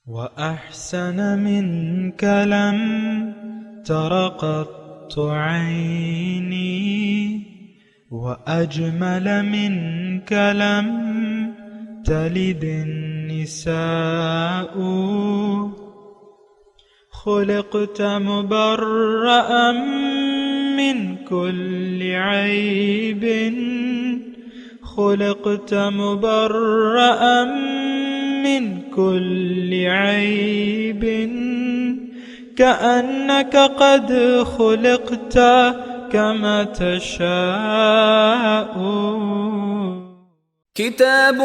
وأحسن منك لم تر قط عيني وأجمل منك لم تلد النساء خلقت مبرأ من كل عيب خلقت مبرأ من كل عيب كأنك قد خلقت كما تشاء كتاب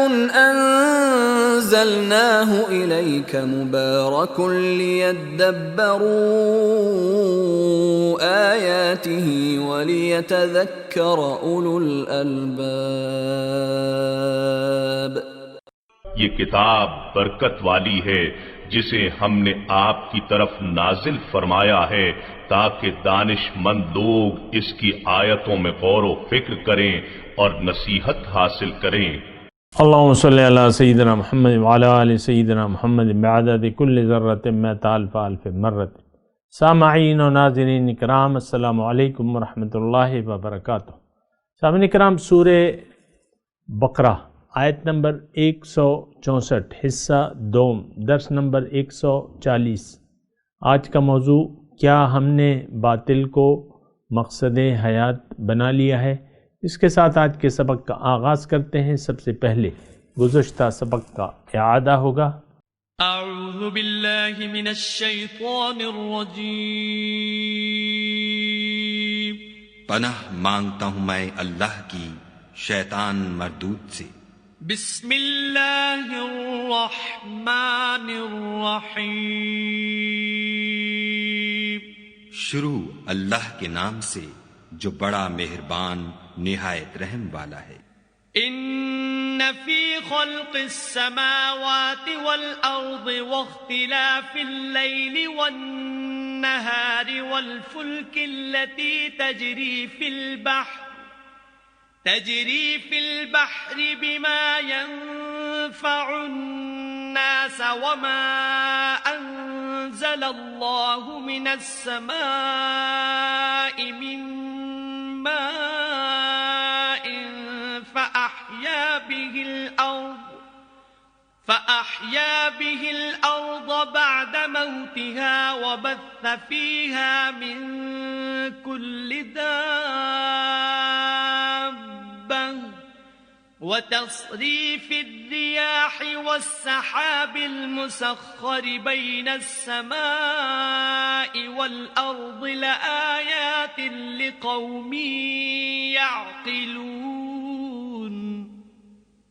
أنزلناه إليك مبارك ليدبروا آياته وليتذكر أولو الألباب. یہ کتاب برکت والی ہے جسے ہم نے آپ کی طرف نازل فرمایا ہے تاکہ دانش مند لوگ اس کی آیتوں میں غور و فکر کریں اور نصیحت حاصل کریں. اللہم صلی علی سیدنا محمد وعلی آل سیدنا محمد بعدد کل ذرۃ مئۃ الف الف مرۃ. سامعین و ناظرین اکرام، السلام علیکم ورحمۃ اللہ وبرکاتہ. سامعین اکرام، سورہ بقرہ آیت نمبر 164 حصہ دوم درس نمبر 140. آج کا موضوع، کیا ہم نے باطل کو مقصد حیات بنا لیا ہے؟ اس کے ساتھ آج کے سبق کا آغاز کرتے ہیں. سب سے پہلے گزشتہ سبق کا اعادہ ہوگا. اعوذ باللہ من الشیطان الرجیم. پناہ مانگتا ہوں میں اللہ کی شیطان مردود سے. بسم اللہ الرحمن الرحیم. شروع اللہ کے نام سے جو بڑا مہربان نہایت رحم والا ہے. ان فی خلق السماوات والارض واختلاف اللیل والنہار والفلک التي تجری فی البحر بما ينفع الناس وما انزل اللہ من السماء من ماء فأحيا به الأرض بعد موتها وبث فيها من كل دابة وتصريف الرياح والسحاب المسخر بين السماء والأرض لآيات لقوم يعقلون.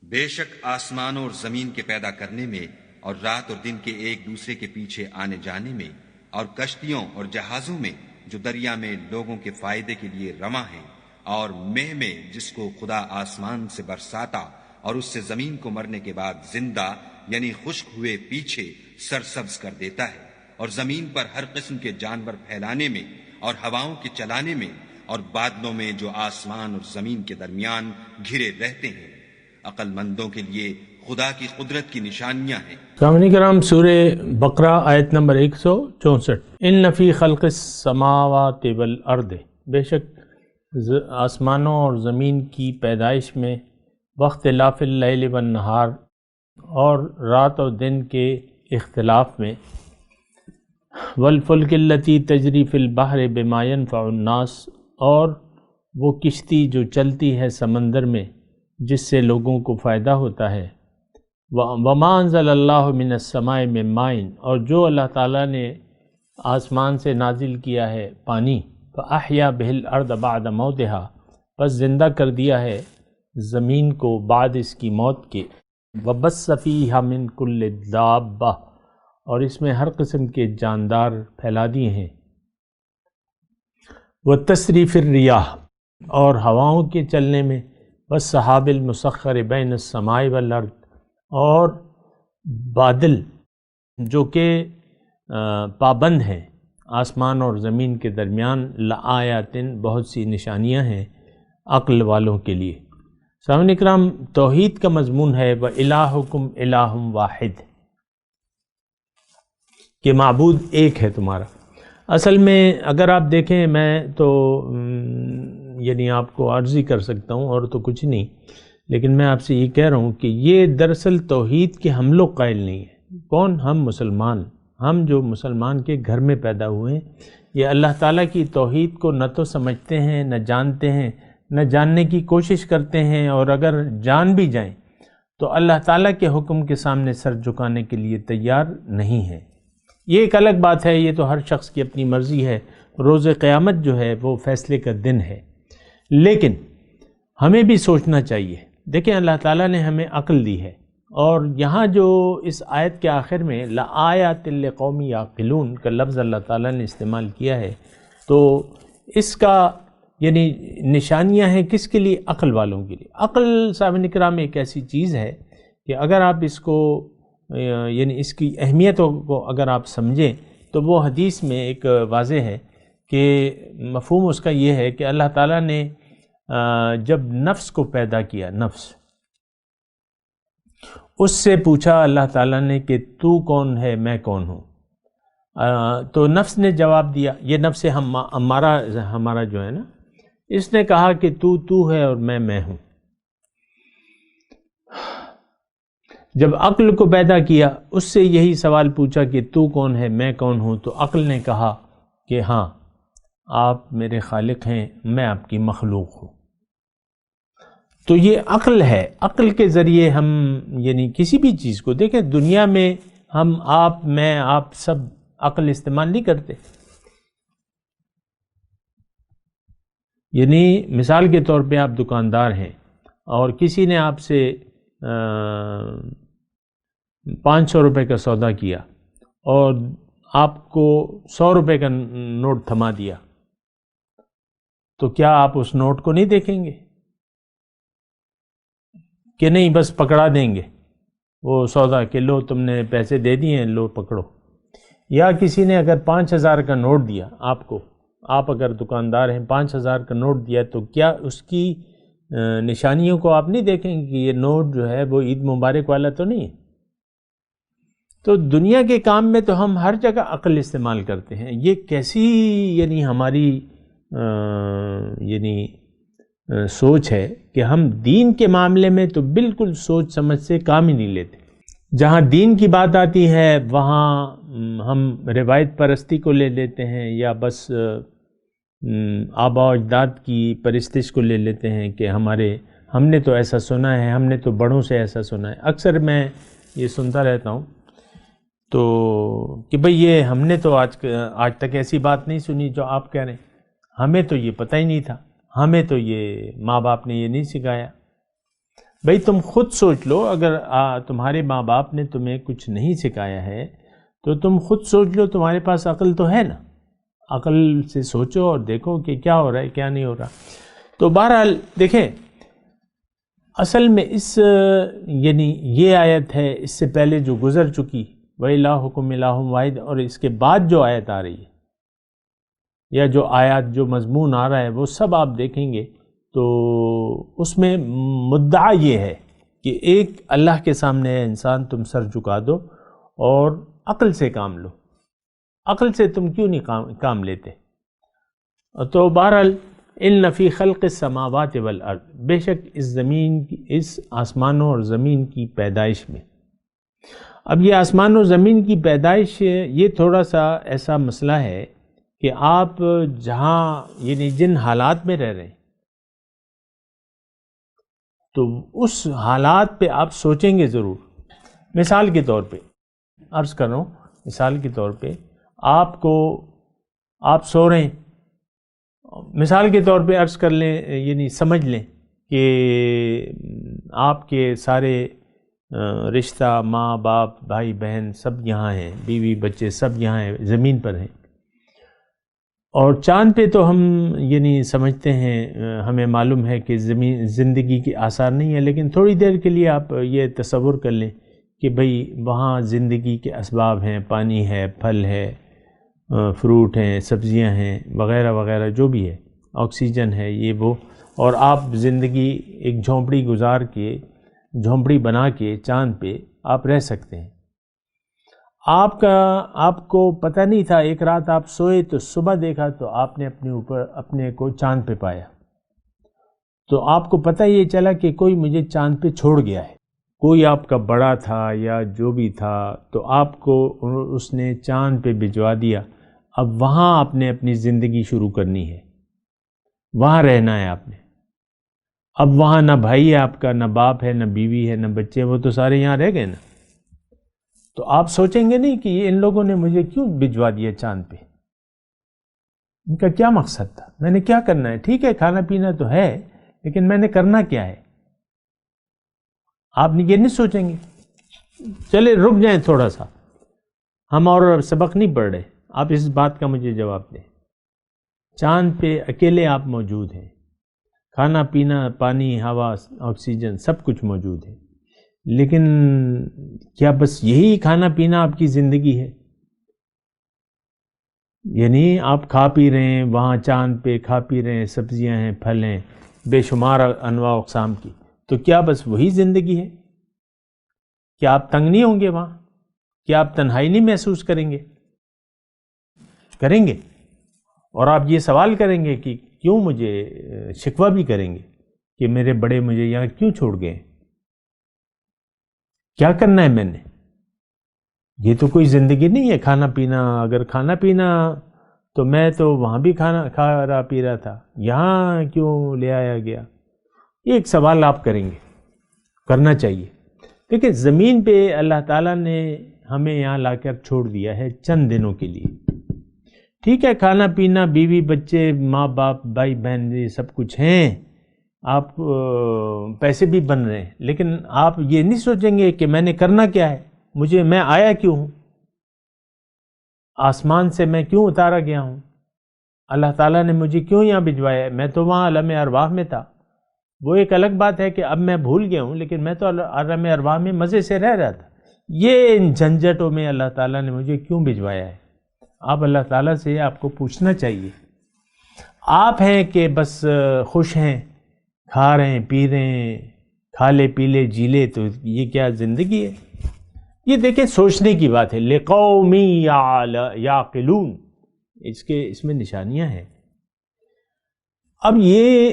بے شک آسمانوں اور زمین کے پیدا کرنے میں اور رات اور دن کے ایک دوسرے کے پیچھے آنے جانے میں اور کشتیوں اور جہازوں میں جو دریا میں لوگوں کے فائدے کے لیے رواں ہیں اور مہ میں جس کو خدا آسمان سے برساتا اور اس سے زمین کو مرنے کے بعد زندہ یعنی خشک ہوئے پیچھے سرسبز کر دیتا ہے اور زمین پر ہر قسم کے جانور پھیلانے میں اور ہواؤں کے چلانے میں اور بادلوں میں جو آسمان اور زمین کے درمیان گھرے رہتے ہیں. عقل مندوں کے لیے خدا کی قدرت کی نشانیاں ہیں. سامعین کرام، سورہ بقرہ آیت نمبر 164. ان فی خلق السماوات والارض، بے شک آسمانوں اور زمین کی پیدائش میں، واختلاف اللیل والنہار، اور رات اور دن کے اختلاف میں، والفلک التی تجری فی البحر بما ینفع الناس، اور وہ کشتی جو چلتی ہے سمندر میں جس سے لوگوں کو فائدہ ہوتا ہے. وما انزل اللہ من السماء من ماء، اور جو اللہ تعالیٰ نے آسمان سے نازل کیا ہے پانی. فاحیا بہ الارض بعد موتها، پس زندہ کر دیا ہے زمین کو بعد اس کی موت کے. وبث فیہا من کل دابہ، اور اس میں ہر قسم کے جاندار پھیلا دیے ہیں. وتصریف الریاح، اور ہواؤں کے چلنے میں. والسحاب المسخر بین السماء والارض، اور بادل جو کہ پابند ہیں آسمان اور زمین کے درمیان. لآیات، بہت سی نشانیاں ہیں عقل والوں کے لیے. سامعین اکرام، توحید کا مضمون ہے وَإِلَٰهُكُمْ إِلَٰهٌ وَاحِدٌ. کہ معبود ایک ہے تمہارا۔ اصل میں اگر آپ دیکھیں، میں تو یعنی آپ کو عرضی کر سکتا ہوں اور تو کچھ نہیں، لیکن میں آپ سے یہ کہہ رہا ہوں کہ یہ دراصل توحید کے ہم لوگ قائل نہیں ہیں۔ کون؟ ہم مسلمان، ہم جو مسلمان کے گھر میں پیدا ہوئے ہیں، یہ اللہ تعالیٰ کی توحید کو نہ تو سمجھتے ہیں، نہ جانتے ہیں، نہ جاننے کی کوشش کرتے ہیں، اور اگر جان بھی جائیں تو اللہ تعالیٰ کے حکم کے سامنے سر جھکانے کے لیے تیار نہیں ہیں۔ یہ ایک الگ بات ہے، یہ تو ہر شخص کی اپنی مرضی ہے، روز قیامت جو ہے وہ فیصلے کا دن ہے۔ لیکن ہمیں بھی سوچنا چاہیے۔ دیکھیں، اللہ تعالیٰ نے ہمیں عقل دی ہے، اور یہاں جو اس آیت کے آخر میں لآیات لقوم یعقلون کا لفظ اللہ تعالیٰ نے استعمال کیا ہے، تو اس کا یعنی نشانیاں ہیں کس کے لیے؟ عقل والوں کے لیے۔ عقل صاحب کرام ایک ایسی چیز ہے کہ اگر آپ اس کو یعنی اس کی اہمیتوں کو اگر آپ سمجھیں تو وہ حدیث میں ایک واضح ہے کہ مفہوم اس کا یہ ہے کہ اللہ تعالیٰ نے جب نفس کو پیدا کیا، نفس، اس سے پوچھا اللہ تعالیٰ نے کہ تو کون ہے، میں کون ہوں؟ تو نفس نے جواب دیا، یہ نفس ہمارا جو ہے نا، اس نے کہا کہ تو ہے اور میں ہوں۔ جب عقل کو پیدا کیا، اس سے یہی سوال پوچھا کہ تو کون ہے، میں کون ہوں، تو عقل نے کہا کہ ہاں، آپ میرے خالق ہیں، میں آپ کی مخلوق ہوں۔ تو یہ عقل ہے، عقل کے ذریعے ہم یعنی کسی بھی چیز کو دیکھیں، دنیا میں ہم، آپ، میں، آپ سب عقل استعمال نہیں کرتے۔ یعنی مثال کے طور پہ آپ دکاندار ہیں اور کسی نے آپ سے 500 روپے کا سودا کیا اور آپ کو 100 روپے کا نوٹ تھما دیا، تو کیا آپ اس نوٹ کو نہیں دیکھیں گے کہ نہیں بس پکڑا دیں گے وہ سودا کہ لو تم نے پیسے دے دیے ہیں، لو پکڑو؟ یا کسی نے اگر 5000 کا نوٹ دیا آپ کو، آپ اگر دکاندار ہیں، 5000 کا نوٹ دیا، تو کیا اس کی نشانیوں کو آپ نہیں دیکھیں گے کہ یہ نوٹ جو ہے وہ عید مبارک والا تو نہیں ہے؟ تو دنیا کے کام میں تو ہم ہر جگہ عقل استعمال کرتے ہیں۔ یہ کیسی یعنی ہماری یعنی سوچ ہے کہ ہم دین کے معاملے میں تو بالکل سوچ سمجھ سے کام ہی نہیں لیتے۔ جہاں دین کی بات آتی ہے وہاں ہم روایت پرستی کو لے لیتے ہیں، یا بس آباء و اجداد کی پرستش کو لے لیتے ہیں کہ ہم نے تو ایسا سنا ہے، ہم نے تو بڑوں سے ایسا سنا ہے۔ اکثر میں یہ سنتا رہتا ہوں تو کہ بھئی یہ ہم نے تو آج تک ایسی بات نہیں سنی جو آپ کہہ رہے ہیں، ہمیں تو یہ پتہ ہی نہیں تھا، ہمیں تو یہ ماں باپ نے یہ نہیں سکھایا۔ بھئی تم خود سوچ لو، اگر تمہارے ماں باپ نے تمہیں کچھ نہیں سکھایا ہے تو تم خود سوچ لو، تمہارے پاس عقل تو ہے نا، عقل سے سوچو اور دیکھو کہ کیا ہو رہا ہے کیا نہیں ہو رہا۔ تو بہرحال دیکھیں، اصل میں اس یعنی یہ آیت ہے، اس سے پہلے جو گزر چکی وَإِلَٰهُكُمْ إِلَٰهٌ وَاحِدٌ، اور اس کے بعد جو آیت آ رہی ہے یا جو آیات جو مضمون آ رہا ہے وہ سب آپ دیکھیں گے تو اس میں مدعا یہ ہے کہ ایک اللہ کے سامنے انسان تم سر جھکا دو اور عقل سے کام لو۔ عقل سے تم کیوں نہیں کام لیتے؟ تو بہرحال ان فی خلق السماوات والارض، بے شک اس آسمانوں اور زمین کی پیدائش میں۔ اب یہ آسمان و زمین کی پیدائش یہ تھوڑا سا ایسا مسئلہ ہے کہ آپ جہاں یعنی جن حالات میں رہ رہے ہیں تو اس حالات پہ آپ سوچیں گے ضرور۔ مثال کے طور پہ عرض کر رہا ہوں، مثال کے طور پہ آپ سو رہے ہیں، مثال کے طور پہ عرض کر لیں یعنی سمجھ لیں کہ آپ کے سارے رشتہ، ماں باپ، بھائی بہن سب یہاں ہیں، بیوی بچے سب یہاں ہیں، زمین پر ہیں، اور چاند پہ تو ہم یعنی سمجھتے ہیں، ہمیں معلوم ہے کہ زندگی کے آثار نہیں ہیں، لیکن تھوڑی دیر کے لیے آپ یہ تصور کر لیں کہ بھئی وہاں زندگی کے اسباب ہیں، پانی ہے، پھل ہے، فروٹ ہیں، سبزیاں ہیں، وغیرہ وغیرہ جو بھی ہے، آکسیجن ہے، یہ وہ، اور آپ زندگی ایک جھونپڑی بنا کے چاند پہ آپ رہ سکتے ہیں۔ آپ کو پتہ نہیں تھا، ایک رات آپ سوئے تو صبح دیکھا تو آپ نے اپنے اوپر اپنے کو چاند پہ پایا، تو آپ کو پتہ یہ چلا کہ کوئی مجھے چاند پہ چھوڑ گیا ہے، کوئی آپ کا بڑا تھا یا جو بھی تھا، تو آپ کو اس نے چاند پہ بھجوا دیا۔ اب وہاں آپ نے اپنی زندگی شروع کرنی ہے، وہاں رہنا ہے آپ نے۔ اب وہاں نہ بھائی ہے آپ کا، نہ باپ ہے، نہ بیوی ہے، نہ بچے، وہ تو سارے یہاں رہ گئے نا۔ تو آپ سوچیں گے نہیں کہ یہ ان لوگوں نے مجھے کیوں بھجوا دیا چاند پہ، ان کا کیا مقصد تھا، میں نے کیا کرنا ہے؟ ٹھیک ہے کھانا پینا تو ہے، لیکن میں نے کرنا کیا ہے؟ آپ یہ نہیں سوچیں گے؟ چلے رک جائیں تھوڑا سا، ہم اور سبق نہیں پڑھ رہے، آپ اس بات کا مجھے جواب دیں۔ چاند پہ اکیلے آپ موجود ہیں، کھانا پینا، پانی، ہوا، آکسیجن سب کچھ موجود ہے، لیکن کیا بس یہی کھانا پینا آپ کی زندگی ہے؟ یعنی آپ کھا پی رہے ہیں وہاں چاند پہ، کھا پی رہے ہیں، سبزیاں ہیں، پھل ہیں، بے شمار انواع اقسام کی، تو کیا بس وہی زندگی ہے؟ کیا آپ تنگ نہیں ہوں گے وہاں؟ کیا آپ تنہائی نہیں محسوس کریں گے؟ کریں گے، اور آپ یہ سوال کریں گے کہ کیوں، مجھے شکوہ بھی کریں گے کہ میرے بڑے مجھے یہاں کیوں چھوڑ گئے، کیا کرنا ہے میں نے؟ یہ تو کوئی زندگی نہیں ہے کھانا پینا۔ اگر کھانا پینا تو میں تو وہاں بھی کھانا کھا رہا پی رہا تھا، یہاں کیوں لے آیا گیا؟ یہ ایک سوال آپ کریں گے، کرنا چاہیے۔ دیکھیں زمین پہ اللہ تعالیٰ نے ہمیں یہاں لا کر چھوڑ دیا ہے چند دنوں کے لیے، ٹھیک ہے کھانا پینا، بیوی بچے، ماں باپ، بھائی بہن، یہ سب کچھ ہیں، آپ پیسے بھی بن رہے ہیں، لیکن آپ یہ نہیں سوچیں گے کہ میں نے کرنا کیا ہے، میں آیا کیوں ہوں، آسمان سے میں کیوں اتارا گیا ہوں، اللہ تعالیٰ نے مجھے کیوں یہاں بھجوایا ہے؟ میں تو وہاں عالم ارواح میں تھا، وہ ایک الگ بات ہے کہ اب میں بھول گیا ہوں، لیکن میں تو عالم ارواح میں مزے سے رہ رہا تھا۔ یہ ان جھنجھٹوں میں اللہ تعالیٰ نے مجھے کیوں بھجوایا ہے؟ آپ اللہ تعالیٰ سے آپ کو پوچھنا چاہیے۔ آپ ہیں کہ بس خوش ہیں، کھا رہے ہیں، پی رہے ہیں، کھا لے پی لے جی لے، تو یہ کیا زندگی ہے؟ یہ دیکھیں سوچنے کی بات ہے، لِقَوْمٍ يَعْقِلُونَ، اس میں نشانیاں ہیں۔ اب یہ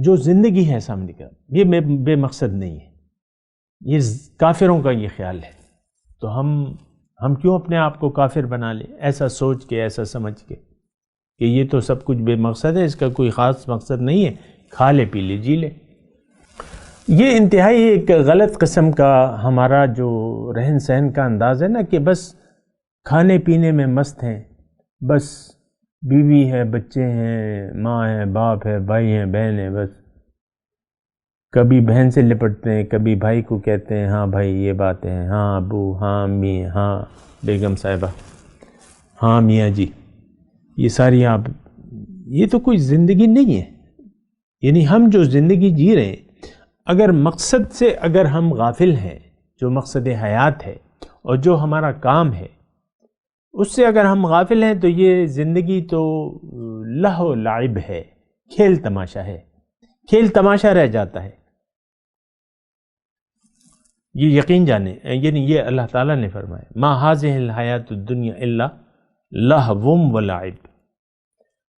جو زندگی ہے سامنے کا، یہ بے مقصد نہیں ہے، یہ کافروں کا یہ خیال ہے، تو ہم کیوں اپنے آپ کو کافر بنا لیں، ایسا سوچ کے، ایسا سمجھ کے کہ یہ تو سب کچھ بے مقصد ہے، اس کا کوئی خاص مقصد نہیں ہے، کھا لے پی لے جی لے۔ یہ انتہائی ایک غلط قسم کا ہمارا جو رہن سہن کا انداز ہے نا، کہ بس کھانے پینے میں مست ہیں، بس بیوی ہے، بچے ہیں، ماں ہے، باپ ہے، بھائی ہیں، بہن ہے، بس کبھی بہن سے لپٹتے ہیں، کبھی بھائی کو کہتے ہیں ہاں بھائی یہ باتیں ہیں، ہاں ابو، ہاں امی، ہاں بیگم صاحبہ، ہاں میاں جی، یہ ساری آپ، یہ تو کوئی زندگی نہیں ہے۔ یعنی ہم جو زندگی جی رہے ہیں، اگر مقصد سے اگر ہم غافل ہیں، جو مقصد حیات ہے اور جو ہمارا کام ہے اس سے اگر ہم غافل ہیں، تو یہ زندگی تو لہو و لعب ہے، کھیل تماشا ہے، کھیل تماشا رہ جاتا ہے۔ یہ یقین جانیں، یعنی یہ اللہ تعالیٰ نے فرمایا ما هذه الحیات الدنیا الا لہو و لعب۔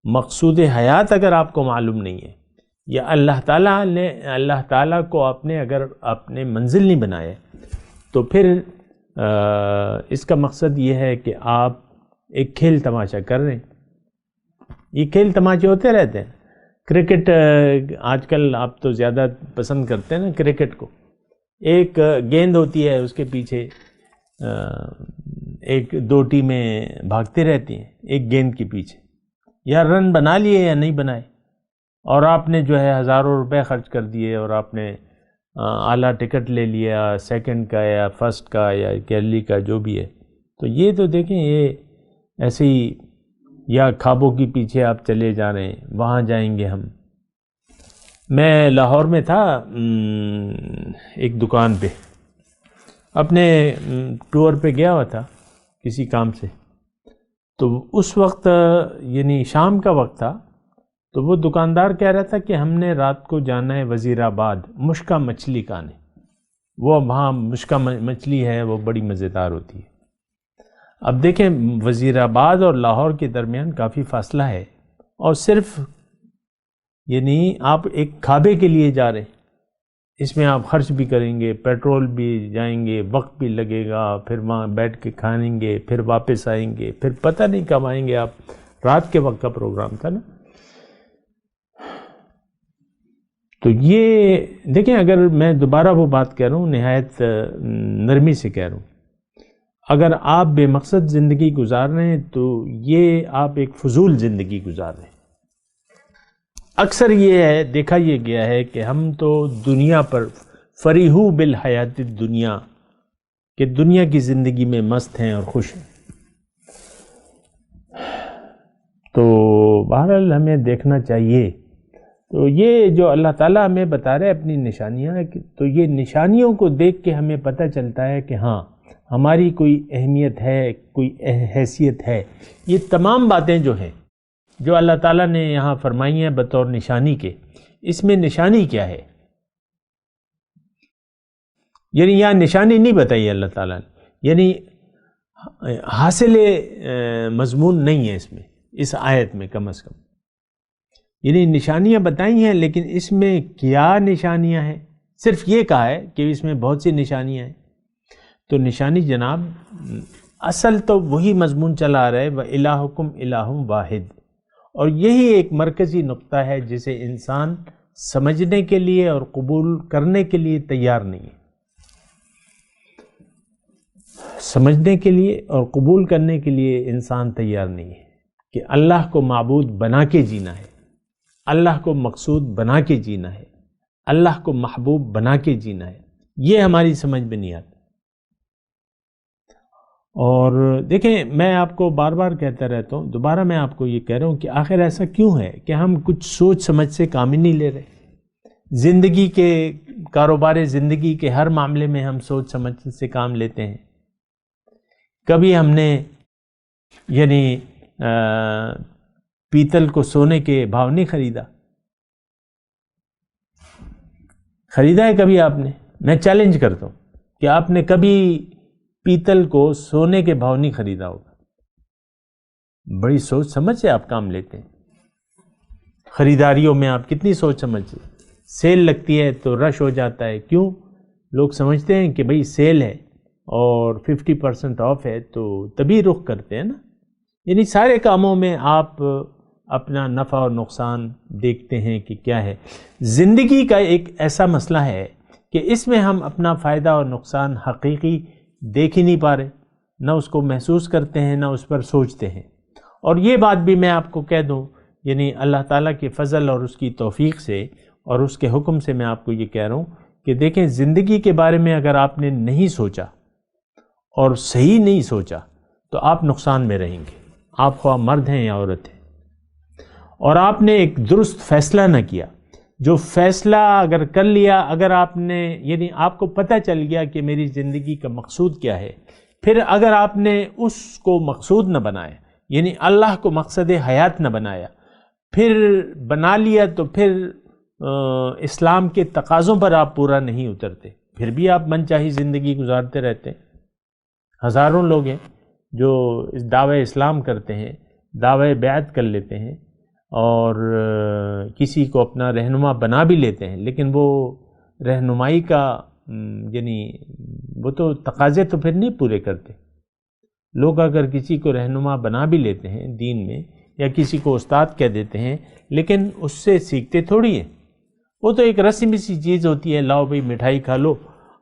مقصود حیات اگر آپ کو معلوم نہیں ہے، یا اللہ تعالیٰ کو آپ نے اگر اپنے منزل نہیں بنایا، تو پھر اس کا مقصد یہ ہے کہ آپ ایک کھیل تماشا کر رہے ہیں۔ یہ کھیل تماشے ہوتے رہتے ہیں۔ کرکٹ آج کل آپ تو زیادہ پسند کرتے ہیں نا کرکٹ کو، ایک گیند ہوتی ہے، اس کے پیچھے ایک دو ٹیمیں بھاگتے رہتی ہیں ایک گیند کے پیچھے، یا رن بنا لیے یا نہیں بنائے، اور آپ نے جو ہے ہزاروں روپے خرچ کر دیے، اور آپ نے اعلیٰ ٹکٹ لے لیا، سیکنڈ کا یا فرسٹ کا یا گیلری کا جو بھی ہے، تو یہ تو دیکھیں یہ ایسے ہی، یا خوابوں کے پیچھے آپ چلے جا رہے ہیں، وہاں جائیں گے ہم۔ میں لاہور میں تھا ایک دکان پہ، اپنے ٹور پہ گیا ہوا تھا کسی کام سے، تو اس وقت یعنی شام کا وقت تھا، تو وہ دکاندار کہہ رہا تھا کہ ہم نے رات کو جانا ہے وزیر آباد، مشکا مچھلی کھانے، وہ وہاں مشکا مچھلی ہے، وہ بڑی مزیدار ہوتی ہے۔ اب دیکھیں وزیر آباد اور لاہور کے درمیان کافی فاصلہ ہے، اور صرف یعنی آپ ایک کعبے کے لیے جا رہے ہیں، اس میں آپ خرچ بھی کریں گے، پیٹرول بھی جائیں گے، وقت بھی لگے گا، پھر وہاں بیٹھ کے کھائیں گے، پھر واپس آئیں گے، پھر پتہ نہیں کب آئیں گے آپ، رات کے وقت کا پروگرام تھا نا۔ تو یہ دیکھیں، اگر میں دوبارہ وہ بات کہہ رہا ہوں، نہایت نرمی سے کہہ رہا ہوں، اگر آپ بے مقصد زندگی گزار رہے ہیں تو یہ آپ ایک فضول زندگی گزار رہے ہیں۔ اکثر یہ ہے، دیکھا یہ گیا ہے کہ ہم تو دنیا پر فریحو بالحیات الدنیا، کہ دنیا کی زندگی میں مست ہیں اور خوش ہیں۔ تو بہرحال ہمیں دیکھنا چاہیے۔ تو یہ جو اللہ تعالیٰ ہمیں بتا رہے اپنی نشانیاں، تو یہ نشانیوں کو دیکھ کے ہمیں پتہ چلتا ہے کہ ہاں ہماری کوئی اہمیت ہے، کوئی حیثیت ہے۔ یہ تمام باتیں جو ہیں جو اللہ تعالیٰ نے یہاں فرمائی ہیں بطور نشانی کے، اس میں نشانی کیا ہے؟ یعنی یہاں نشانی نہیں بتائی اللہ تعالیٰ نے، یعنی حاصل مضمون نہیں ہے اس میں، اس آیت میں کم از کم۔ یعنی نشانیاں بتائی ہیں، لیکن اس میں کیا نشانیاں ہیں؟ صرف یہ کہا ہے کہ اس میں بہت سی نشانیاں ہیں۔ تو نشانی جناب اصل تو وہی مضمون چلا آ رہا ہے، وَإِلَٰهُكُمْ إِلَٰهٌ وَاحِدٌ، اور یہی ایک مرکزی نقطہ ہے جسے انسان سمجھنے کے لیے اور قبول کرنے کے لیے تیار نہیں ہے۔ سمجھنے کے لیے اور قبول کرنے کے لیے انسان تیار نہیں ہے کہ اللہ کو معبود بنا کے جینا ہے، اللہ کو مقصود بنا کے جینا ہے، اللہ کو محبوب بنا کے جینا ہے۔ یہ ہماری سمجھ میں نہیں آتا۔ اور دیکھیں، میں آپ کو بار بار کہتا رہتا ہوں، دوبارہ میں آپ کو یہ کہہ رہا ہوں کہ آخر ایسا کیوں ہے کہ ہم کچھ سوچ سمجھ سے کام ہی نہیں لے رہے؟ زندگی کے، کاروبار زندگی کے ہر معاملے میں ہم سوچ سمجھ سے کام لیتے ہیں۔ کبھی ہم نے یعنی پیتل کو سونے کے بھاؤ نہیں خریدا؟ خریدا ہے کبھی آپ نے؟ میں چیلنج کرتا ہوں کہ آپ نے کبھی پیتل کو سونے کے بھاؤ نہیں خریدا ہوگا۔ بڑی سوچ سمجھ سے آپ کام لیتے ہیں۔ خریداریوں میں آپ کتنی سوچ سمجھ سے، سیل لگتی ہے تو رش ہو جاتا ہے، کیوں؟ لوگ سمجھتے ہیں کہ بھئی سیل ہے اور 50% آف ہے تو تبھی رخ کرتے ہیں نا۔ یعنی سارے کاموں میں آپ اپنا نفع اور نقصان دیکھتے ہیں کہ کیا ہے۔ زندگی کا ایک ایسا مسئلہ ہے کہ اس میں ہم اپنا فائدہ اور نقصان حقیقی دیکھ ہی نہیں پا رہے، نہ اس کو محسوس کرتے ہیں، نہ اس پر سوچتے ہیں۔ اور یہ بات بھی میں آپ کو کہہ دوں، یعنی اللہ تعالیٰ کے فضل اور اس کی توفیق سے اور اس کے حکم سے میں آپ کو یہ کہہ رہا ہوں کہ دیکھیں، زندگی کے بارے میں اگر آپ نے نہیں سوچا اور صحیح نہیں سوچا تو آپ نقصان میں رہیں گے، آپ خواہ مرد ہیں یا عورت ہیں۔ اور آپ نے ایک درست فیصلہ نہ کیا، جو فیصلہ اگر کر لیا، اگر آپ نے یعنی آپ کو پتہ چل گیا کہ میری زندگی کا مقصود کیا ہے، پھر اگر آپ نے اس کو مقصود نہ بنایا، یعنی اللہ کو مقصد حیات نہ بنایا، پھر بنا لیا تو پھر اسلام کے تقاضوں پر آپ پورا نہیں اترتے، پھر بھی آپ من چاہی زندگی گزارتے رہتے ہیں۔ ہزاروں لوگ ہیں جو اس دعوی اسلام کرتے ہیں، دعوی بیعت کر لیتے ہیں اور کسی کو اپنا رہنما بنا بھی لیتے ہیں، لیکن وہ رہنمائی کا یعنی وہ تو تقاضے تو پھر نہیں پورے کرتے۔ لوگ اگر کسی کو رہنما بنا بھی لیتے ہیں دین میں، یا کسی کو استاد کہہ دیتے ہیں، لیکن اس سے سیکھتے تھوڑی ہیں۔ وہ تو ایک رسمی سی چیز ہوتی ہے، لاؤ بھئی مٹھائی کھا لو،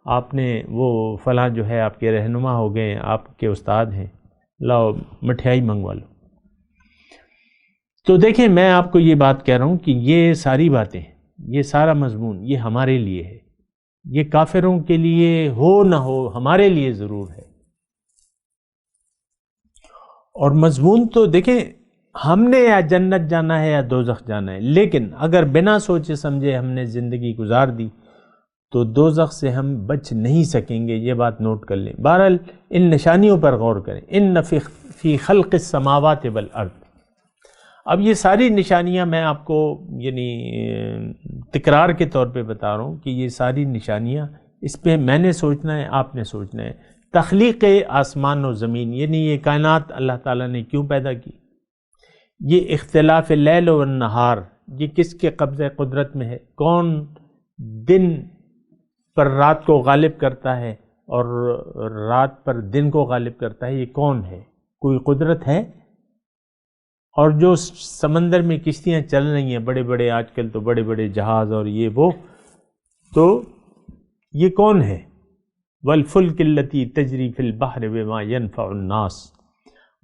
آپ نے وہ فلاں جو ہے آپ کے رہنما ہو گئے، آپ کے استاد ہیں، لاؤ مٹھائی منگوا لو۔ تو دیکھیں، میں آپ کو یہ بات کہہ رہا ہوں کہ یہ ساری باتیں، یہ سارا مضمون یہ ہمارے لیے ہے، یہ کافروں کے لیے ہو نہ ہو ہمارے لیے ضرور ہے۔ اور مضمون تو دیکھیں، ہم نے یا جنت جانا ہے یا دوزخ جانا ہے، لیکن اگر بنا سوچے سمجھے ہم نے زندگی گزار دی تو دوزخ سے ہم بچ نہیں سکیں گے، یہ بات نوٹ کر لیں۔ بہرحال ان نشانیوں پر غور کریں، ان فی خلق السماوات والارض۔ اب یہ ساری نشانیاں میں آپ کو یعنی تکرار کے طور پہ بتا رہا ہوں کہ یہ ساری نشانیاں، اس پہ میں نے سوچنا ہے، آپ نے سوچنا ہے، تخلیق آسمان و زمین، یعنی یہ کائنات اللہ تعالیٰ نے کیوں پیدا کی، یہ اختلاف لیل و نہار یہ کس کے قبضہ قدرت میں ہے، کون دن پر رات کو غالب کرتا ہے اور رات پر دن کو غالب کرتا ہے، یہ کون ہے، کوئی قدرت ہے؟ اور جو سمندر میں کشتیاں چل رہی ہیں بڑے بڑے، آج کل تو بڑے بڑے جہاز اور یہ وہ، تو یہ کون ہے؟ والفلک التی تجری فی البحر بما ينفع الناس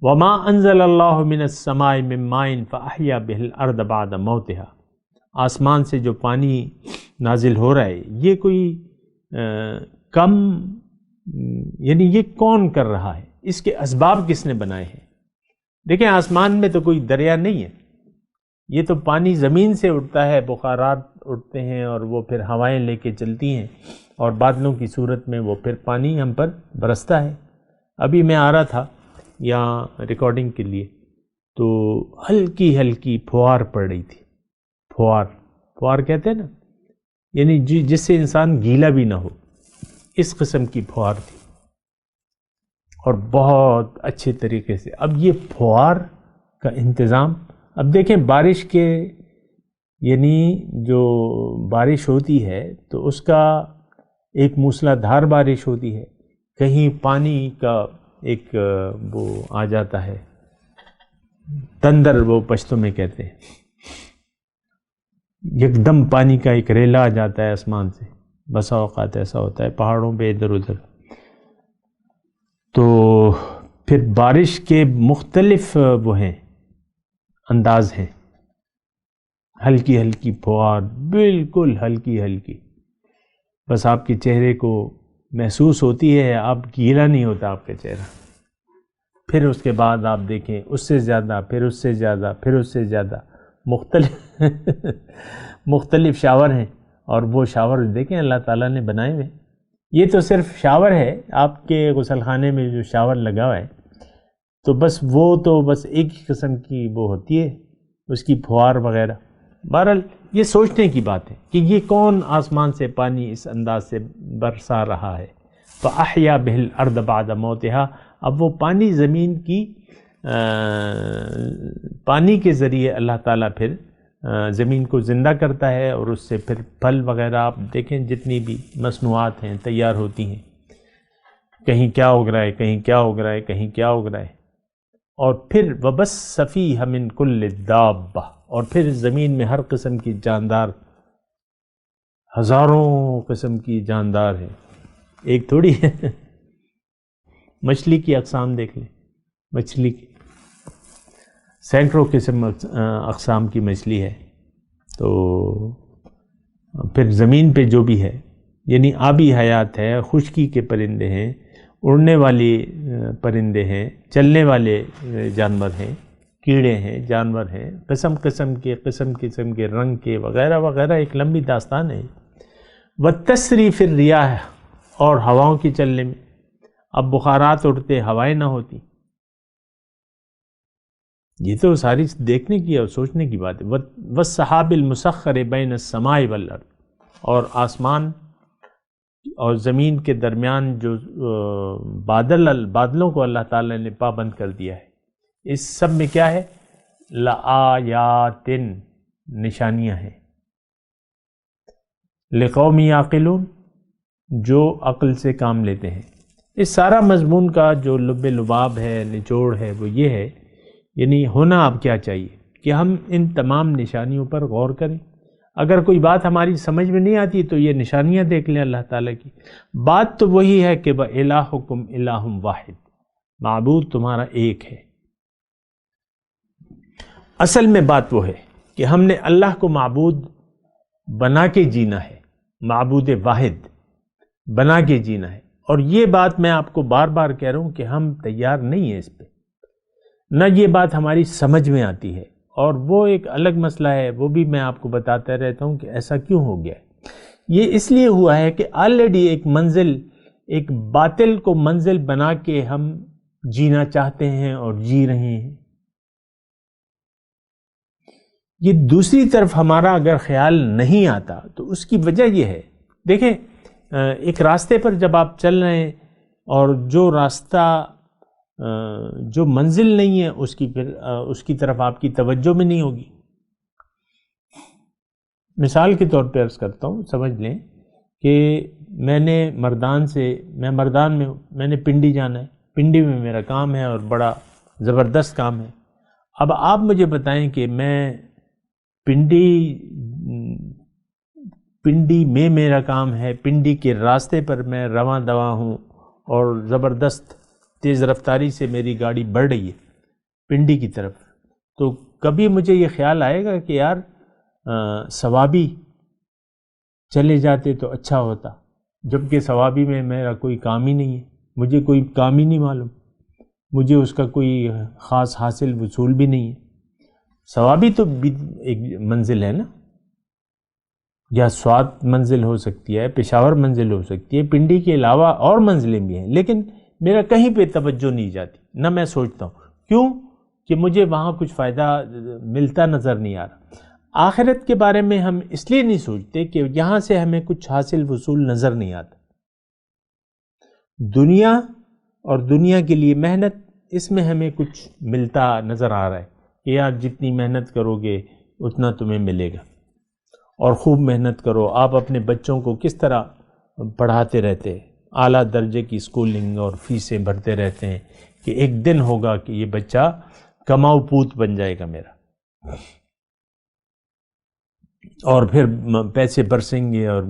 وما انزل اللہ من السماء من ماء فاحیا بہ الارض بعد موتها، آسمان سے جو پانی نازل ہو رہا ہے یہ کوئی کم، یعنی یہ کون کر رہا ہے، اس کے اسباب کس نے بنائے ہیں؟ دیکھیں آسمان میں تو کوئی دریا نہیں ہے، یہ تو پانی زمین سے اٹھتا ہے، بخارات اٹھتے ہیں اور وہ پھر ہوائیں لے کے چلتی ہیں اور بادلوں کی صورت میں وہ پھر پانی ہم پر برستا ہے۔ ابھی میں آ رہا تھا یہاں ریکارڈنگ کے لیے تو ہلکی ہلکی پھوار پڑ رہی تھی، پھوار کہتے ہیں نا، یعنی جس سے انسان گیلا بھی نہ ہو، اس قسم کی پھوار تھی اور بہت اچھے طریقے سے۔ اب یہ پھوار کا انتظام، اب دیکھیں بارش کے، یعنی جو بارش ہوتی ہے تو اس کا ایک موسلا دھار بارش ہوتی ہے، کہیں پانی کا ایک وہ آ جاتا ہے تندر، وہ پشتو میں کہتے ہیں، ایک دم پانی کا ایک ریلا آ جاتا ہے آسمان سے، بسا اوقات ایسا ہوتا ہے پہاڑوں پہ ادھر ادھر۔ تو پھر بارش کے مختلف وہ ہیں انداز ہیں، ہلکی ہلکی پھوار، بالکل ہلکی ہلکی، بس آپ کے چہرے کو محسوس ہوتی ہے، آپ گیلا نہیں ہوتا آپ کا چہرہ۔ پھر اس کے بعد آپ دیکھیں اس سے زیادہ، پھر اس سے زیادہ، پھر اس سے زیادہ، مختلف شاور ہیں، اور وہ شاور دیکھیں اللہ تعالیٰ نے بنائے ہوئے۔ یہ تو صرف شاور ہے، آپ کے غسل خانے میں جو شاور لگا ہوا ہے تو بس ایک ہی قسم کی وہ ہوتی ہے اس کی پھوار وغیرہ۔ بہرحال یہ سوچنے کی بات ہے کہ یہ کون آسمان سے پانی اس انداز سے برسا رہا ہے۔ فَأَحْيَا بِهِ الْأَرْضَ بَعْدَ مَوْتِهَا، اب وہ پانی زمین کی پانی کے ذریعے اللہ تعالیٰ پھر زمین کو زندہ کرتا ہے، اور اس سے پھر پھل وغیرہ آپ دیکھیں جتنی بھی مصنوعات ہیں تیار ہوتی ہیں، کہیں کیا اگ رہا ہے، کہیں کیا اگ رہا ہے، کہیں کیا اگ رہا ہے۔ اور پھر وَبَثَّ فِيهَا مِن كُلِّ دَابَّةٍ، اور پھر زمین میں ہر قسم کی جاندار، ہزاروں قسم کی جاندار ہیں، ایک تھوڑی ہے۔ مچھلی کی اقسام دیکھ لیں، مچھلی کی سینکڑوں قسم اقسام کی مچھلی ہے۔ تو پھر زمین پہ جو بھی ہے، یعنی آبی حیات ہے، خشکی کے پرندے ہیں، اڑنے والے پرندے ہیں، چلنے والے جانور ہیں، کیڑے ہیں، جانور ہیں، قسم قسم کے رنگ کے وغیرہ وغیرہ، ایک لمبی داستان ہے۔ وَالتَّسْرِيفِ الرِّيَاحِ، اور ہواؤں کی چلنے میں، اب بخارات اڑتے ہوائیں نہ ہوتی، یہ تو ساری دیکھنے کی اور سوچنے کی بات ہے۔ وَالسَّحَابِ الْمُسَخَّرِ بَيْنَ السَّمَاءِ وَالْأَرْضِ، اور آسمان اور زمین کے درمیان جو بادلوں کو اللہ تعالیٰ نے پابند کر دیا ہے، اس سب میں کیا ہے؟ لآیاتن، نشانیاں ہیں، لقوم یعقلون، جو عقل سے کام لیتے ہیں۔ اس سارا مضمون کا جو لب لباب ہے، نچوڑ ہے، وہ یہ ہے، یعنی ہونا اب کیا چاہیے کہ ہم ان تمام نشانیوں پر غور کریں۔ اگر کوئی بات ہماری سمجھ میں نہیں آتی تو یہ نشانیاں دیکھ لیں اللہ تعالیٰ کی۔ بات تو وہی ہے کہ وَإِلَٰهُكُمْ إِلَٰهٌ وَاحِدٌ، معبود تمہارا ایک ہے۔ اصل میں بات وہ ہے کہ ہم نے اللہ کو معبود بنا کے جینا ہے، معبود واحد بنا کے جینا ہے۔ اور یہ بات میں آپ کو بار بار کہہ رہا ہوں کہ ہم تیار نہیں ہیں اس پہ، نہ یہ بات ہماری سمجھ میں آتی ہے، اور وہ ایک الگ مسئلہ ہے، وہ بھی میں آپ کو بتاتا رہتا ہوں کہ ایسا کیوں ہو گیا ہے۔ یہ اس لیے ہوا ہے کہ آلریڈی ایک باطل کو منزل بنا کے ہم جینا چاہتے ہیں اور جی رہے ہیں۔ یہ دوسری طرف ہمارا اگر خیال نہیں آتا تو اس کی وجہ یہ ہے، دیکھیں ایک راستے پر جب آپ چل رہے ہیں اور جو راستہ جو منزل نہیں ہے اس کی طرف آپ کی توجہ میں نہیں ہوگی. مثال کے طور پہ عرض کرتا ہوں، سمجھ لیں کہ میں مردان میں ہوں، میں نے پنڈی جانا ہے، پنڈی میں میرا کام ہے اور بڑا زبردست کام ہے. اب آپ مجھے بتائیں کہ میں پنڈی میں میرا کام ہے، پنڈی کے راستے پر میں رواں دواں ہوں اور زبردست تیز رفتاری سے میری گاڑی بڑھ رہی ہے پنڈی کی طرف، تو کبھی مجھے یہ خیال آئے گا کہ یار ثوابی چلے جاتے تو اچھا ہوتا، جبکہ ثوابی میں میرا کوئی کام ہی نہیں ہے، مجھے کوئی کام ہی نہیں معلوم، مجھے اس کا کوئی خاص حاصل وصول بھی نہیں ہے. ثوابی تو ایک منزل ہے نا، یا سوات منزل ہو سکتی ہے، پشاور منزل ہو سکتی ہے، پنڈی کے علاوہ اور منزلیں بھی ہیں، لیکن میرا کہیں پہ توجہ نہیں جاتی، نہ میں سوچتا ہوں. کیوں؟ کہ مجھے وہاں کچھ فائدہ ملتا نظر نہیں آ رہا. آخرت کے بارے میں ہم اس لیے نہیں سوچتے کہ یہاں سے ہمیں کچھ حاصل وصول نظر نہیں آتا. دنیا اور دنیا کے لیے محنت، اس میں ہمیں کچھ ملتا نظر آ رہا ہے کہ یار جتنی محنت کرو گے اتنا تمہیں ملے گا، اور خوب محنت کرو. آپ اپنے بچوں کو کس طرح پڑھاتے رہتے ہیں، اعلیٰ درجے کی اسکولنگ اور فیسیں بھرتے رہتے ہیں کہ ایک دن ہوگا کہ یہ بچہ کماؤ پوت بن جائے گا میرا، اور پھر پیسے برسیں گے اور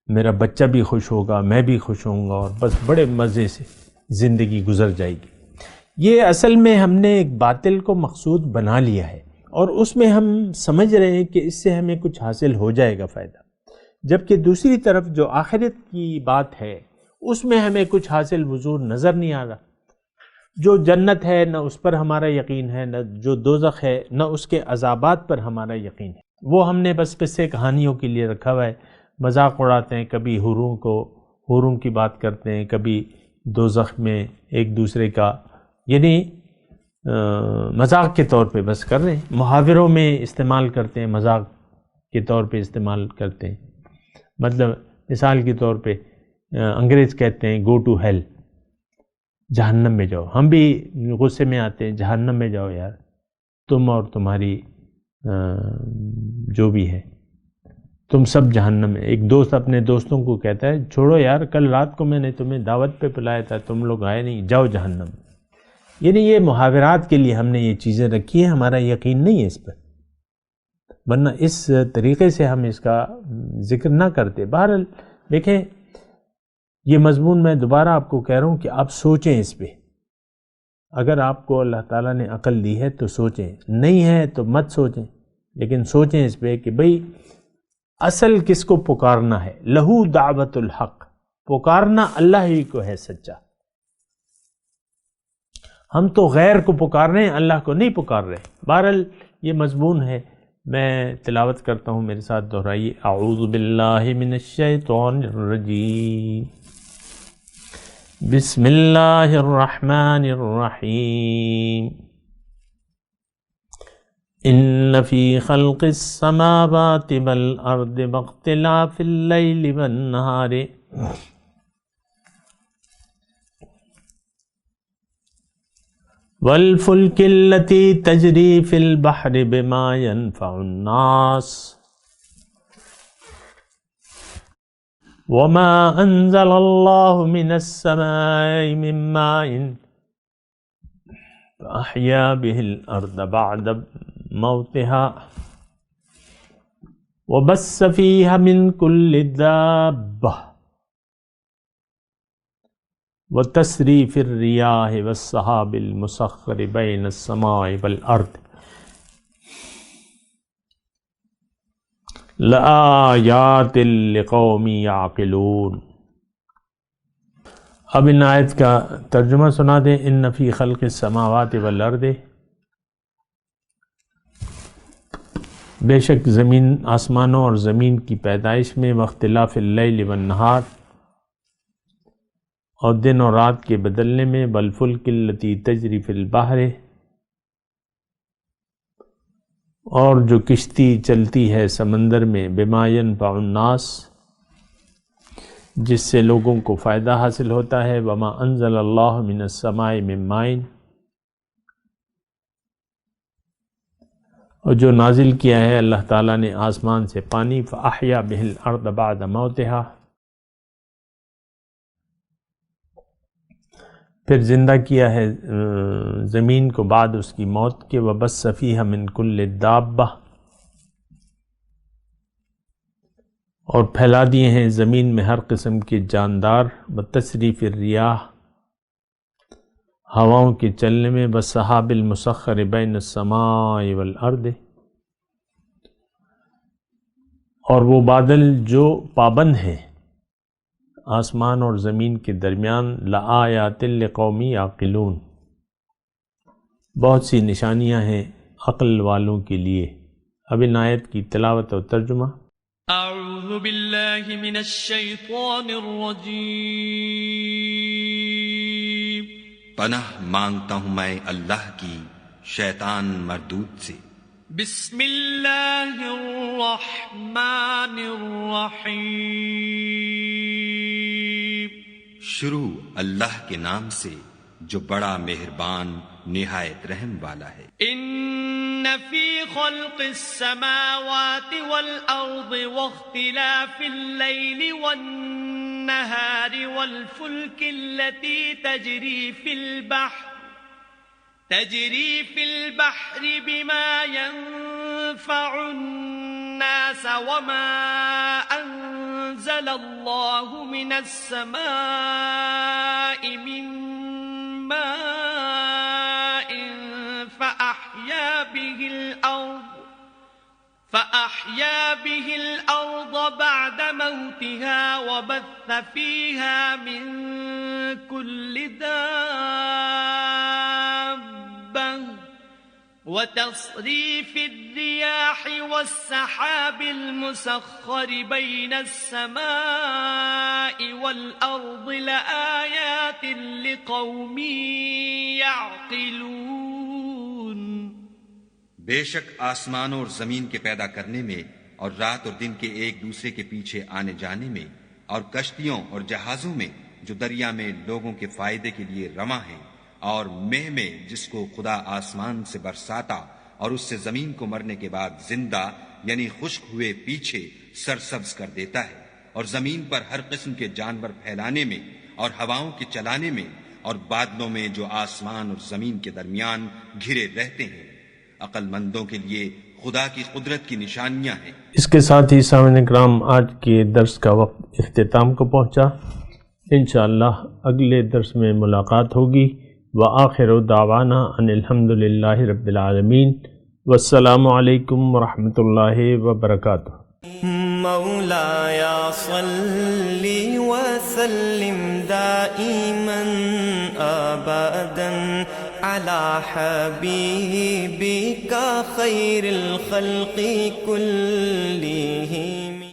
میرا بچہ بھی خوش ہوگا، میں بھی خوش ہوں گا، اور بس بڑے مزے سے زندگی گزر جائے گی. یہ اصل میں ہم نے ایک باطل کو مقصود بنا لیا ہے، اور اس میں ہم سمجھ رہے ہیں کہ اس سے ہمیں کچھ حاصل ہو جائے گا فائدہ، جبکہ دوسری طرف جو آخرت کی بات ہے اس میں ہمیں کچھ حاصل وصول نظر نہیں آ رہا. جو جنت ہے نہ اس پر ہمارا یقین ہے، نہ جو دوزخ ہے نہ اس کے عذابات پر ہمارا یقین ہے. وہ ہم نے بس قصے کہانیوں کے لیے رکھا ہوا ہے، مذاق اڑاتے ہیں، کبھی حوروں کی بات کرتے ہیں، کبھی دوزخ میں ایک دوسرے کا، یعنی مذاق کے طور پہ بس کر رہے ہیں، محاوروں میں استعمال کرتے ہیں، مذاق کے طور پہ استعمال کرتے ہیں. مطلب مثال کے طور پہ انگریز کہتے ہیں گو ٹو ہیل، جہنم میں جاؤ. ہم بھی غصے میں آتے ہیں، جہنم میں جاؤ یار، تم اور تمہاری جو بھی ہے، تم سب جہنم میں. ایک دوست اپنے دوستوں کو کہتا ہے چھوڑو یار، کل رات کو میں نے تمہیں دعوت پہ بلایا تھا، تم لوگ آئے نہیں، جاؤ جہنم. یعنی یہ محاورات کے لیے ہم نے یہ چیزیں رکھی ہیں، ہمارا یقین نہیں ہے اس پر، ورنہ اس طریقے سے ہم اس کا ذکر نہ کرتے. بہرحال دیکھیں، یہ مضمون میں دوبارہ آپ کو کہہ رہا ہوں کہ آپ سوچیں اس پہ. اگر آپ کو اللہ تعالیٰ نے عقل دی ہے تو سوچیں، نہیں ہے تو مت سوچیں، لیکن سوچیں اس پہ کہ بھئی اصل کس کو پکارنا ہے. لہو دعوت الحق، پکارنا اللہ ہی کو ہے سچا. ہم تو غیر کو پکار رہے ہیں، اللہ کو نہیں پکار رہے. بہرحال یہ مضمون ہے، میں تلاوت کرتا ہوں، میرے ساتھ دہرائیے. اعوذ باللہ من الشیطان الرجیم، بسم اللہ الرحمن الرحیم. ان فی خلق السماوات والارض واختلاف اللیل والنہار والفلک التي تجری فی البحر بما ينفع الناس وما انزل اللہ من السماء من ماء فأحیا به الارض بعد موتها وبث فيها من كل دابة وتصريف الرياح والسحاب المسخر بين السماء والأرض لآیات لقوم یعقلون. اب ان آیت کا ترجمہ سنا دیں. ان فی خلق السماوات والارض، بے شک زمین، آسمانوں اور زمین کی پیدائش میں، واختلاف اللیل والنہار، اور دن اور رات کے بدلنے میں، والفلک التی تجری فی البحر، اور جو کشتی چلتی ہے سمندر میں، بما ینفع الناس، جس سے لوگوں کو فائدہ حاصل ہوتا ہے. وما انزل اللہ من السماء من ماء، اور جو نازل کیا ہے اللہ تعالیٰ نے آسمان سے پانی. فاحیا بہ الارض بعد موتها، پھر زندہ کیا ہے زمین کو بعد اس کی موت کے. وبث فیہا من کل دابہ، اور پھیلا دیے ہیں زمین میں ہر قسم کے جاندار. بتصریف الریاح، ہواؤں کے چلنے میں. والسحاب المسخر بین السماء والارض، اور وہ بادل جو پابند ہیں آسمان اور زمین کے درمیان. لآیات لقوم یعقلون، بہت سی نشانیاں ہیں عقل والوں کے لیے. اب ان آیت کی تلاوت اور ترجمہ. اعوذ باللہ من الشیطان الرجیم. پناہ مانگتا ہوں میں اللہ کی شیطان مردود سے. بسم اللہ الرحمن الرحیم. شروع اللہ کے نام سے جو بڑا مہربان نہایت رحم والا ہے. ان فی خلق السماوات والارض واختلاف اللیل والنہار والفلک التي تجری فی البحر بما ينفع الناس وما انزل اللہ من السماء من ماء فأحيا به الأرض بعد موتها وبث فيها من كل دابة وتصريف الرياح والسحاب المسخر بين السماء والأرض لآيات لقوم يعقلون. بے شک آسمانوں اور زمین کے پیدا کرنے میں اور رات اور دن کے ایک دوسرے کے پیچھے آنے جانے میں اور کشتیوں اور جہازوں میں جو دریا میں لوگوں کے فائدے کے لیے رواں ہیں اور مہ میں جس کو خدا آسمان سے برساتا اور اس سے زمین کو مرنے کے بعد زندہ یعنی خشک ہوئے پیچھے سرسبز کر دیتا ہے اور زمین پر ہر قسم کے جانور پھیلانے میں اور ہواؤں کے چلانے میں اور بادلوں میں جو آسمان اور زمین کے درمیان گھرے رہتے ہیں. عقل مندوں کے لیے خدا کی قدرت کی نشانیاں ہیں. اس کے ساتھ ہی سامعین کرام آج کے درس کا وقت اختتام کو پہنچا. انشاءاللہ اگلے درس میں ملاقات ہوگی. وآخر دعوانا ان الحمد للہ رب العالمین. والسلام علیکم ورحمۃ اللہ وبرکاتہ. مولاي صل وسلم دائما ابدا على حبيبك خير الخلق كلهم.